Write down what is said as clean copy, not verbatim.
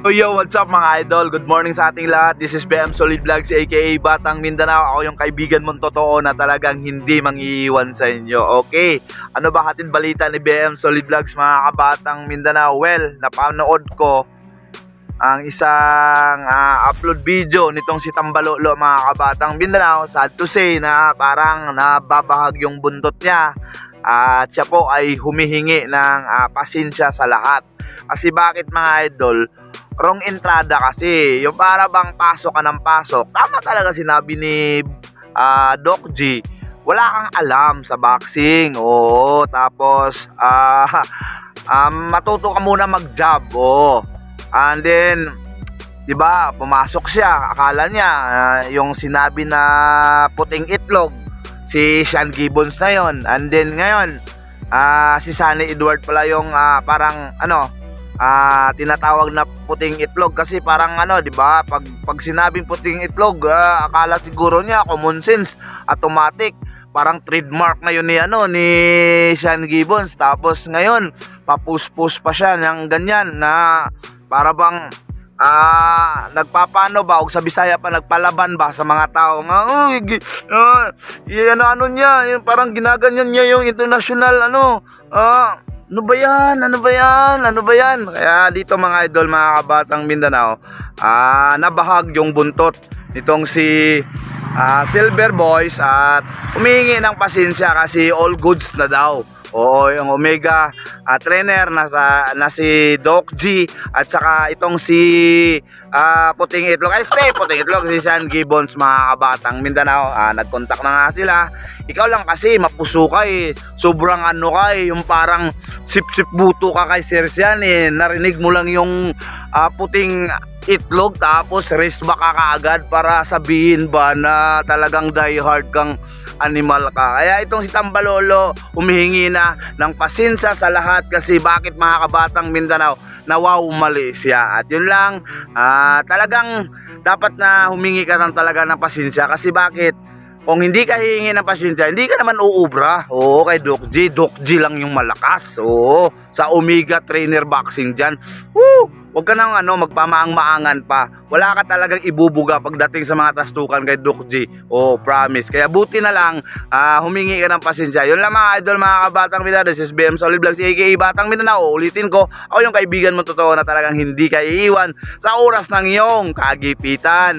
Yo, what's up mga idol? Good morning sa ating lahat. This is BM Solid Vlogs aka Batang Mindanao. Ako yung kaibigan mong totoo na talagang hindi mangiiwan sa inyo. Okay, ano ba hatid balita ni BM Solid Vlogs mga kabatang Mindanao? Well, napanood ko ang isang upload video nitong si Tambalolo mga kabatang Mindanao. Sad to say na parang nababahag yung buntot niya. At siya po ay humihingi ng pasensya sa lahat. Kasi bakit mga idol? Wrong entrada kasi, yung para bang pasok ka ng pasok. Tama talaga sinabi ni Doc G, wala kang alam sa boxing. Oo, tapos matuto ka muna mag-jab. Oo. And then, 'di ba, pumasok siya. Akala niya yung sinabi na puting itlog si Sean Gibbons na yon. And then ngayon, si Sunny Edward pala yung parang tinatawag na puting itlog kasi parang 'di ba, pag sinabing puting itlog, akala siguro niya common sense, automatic, parang trademark na yun ni Sean Gibbons. Tapos ngayon papus-pus pa siya ng ganyan na para bang nagpapano ba, o sa Bisaya pa nagpalaban ba sa mga tao nga niya, parang ginaganyan niya yung international Ano ba yan? Kaya dito mga idol, mga kabatang Mindanao, nabahag yung buntot nitong si Silver Boys at humingi ng pasensya kasi all goods na daw. Oo, yung Omega trainer na si Doc G at saka itong si puting itlog. Puting itlog si Sean Gibbons mga kabatang Mindanao. Nag-contact na nga sila. Ikaw lang kasi mapuso ka sobrang yung parang sip-sip buto ka kay Sir Sean narinig mo lang yung puting itlog tapos race back ka kaagad para sabihin ba na talagang die hard kang animal ka. Kaya itong si Tambalolo humihingi na ng pasensya sa lahat kasi bakit mga kabatang Mindanao, mali siya. At yun lang, talagang dapat na humingi ka ng talaga ng pasensya kasi bakit? Kung hindi ka hihingi ng pasensya, hindi ka naman uubra. Oo, kay Doc G. Doc G lang yung malakas. Oo, sa Omega Trainer Boxing dyan. Huwag ka nang magpamaang-maangan pa. Wala ka talagang ibubuga pagdating sa mga tastukan kay Doc G. Promise. Kaya buti na lang, humingi ka ng pasensya. Yun lang mga idol, mga kabatang Mindanao. This is BM Solid Vlogs aka Batang Mindanao. Ulitin ko, ako yung kaibigan mo totoo na talagang hindi ka iiwan sa oras ng iyong kagipitan.